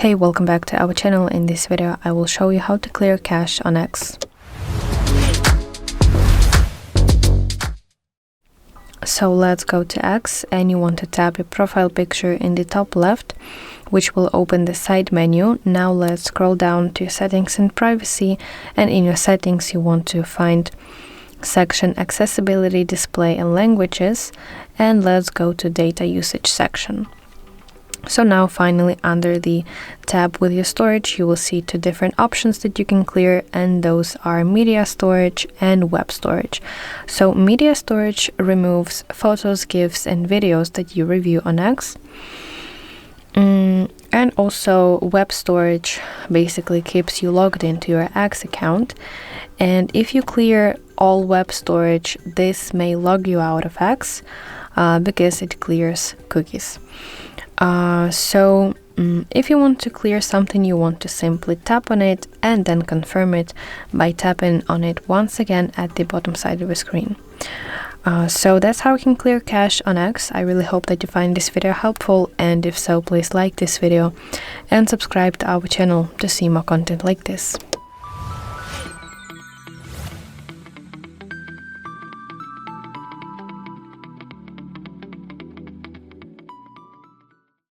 Hey, welcome back to our channel. In this video I will show you how to clear cache on X. So let's go to X, and you want to tap your profile picture in the top left, which will open the side menu. Now let's scroll down to settings and privacy, and in your settings you want to find section accessibility, display and languages, and let's go to data usage section. So now finally under the tab with your storage, you will see two different options that you can clear, and those are media storage and web storage. So media storage removes photos, GIFs and videos that you review on X. And also web storage basically keeps you logged into your X account. And if you clear all web storage, this may log you out of X because it clears cookies. If you want to clear something, you want to simply tap on it and then confirm it by tapping on it once again at the bottom side of the screen. So that's how you can clear cache on X. I really hope that you find this video helpful, and if so, please like this video and subscribe to our channel to see more content like this.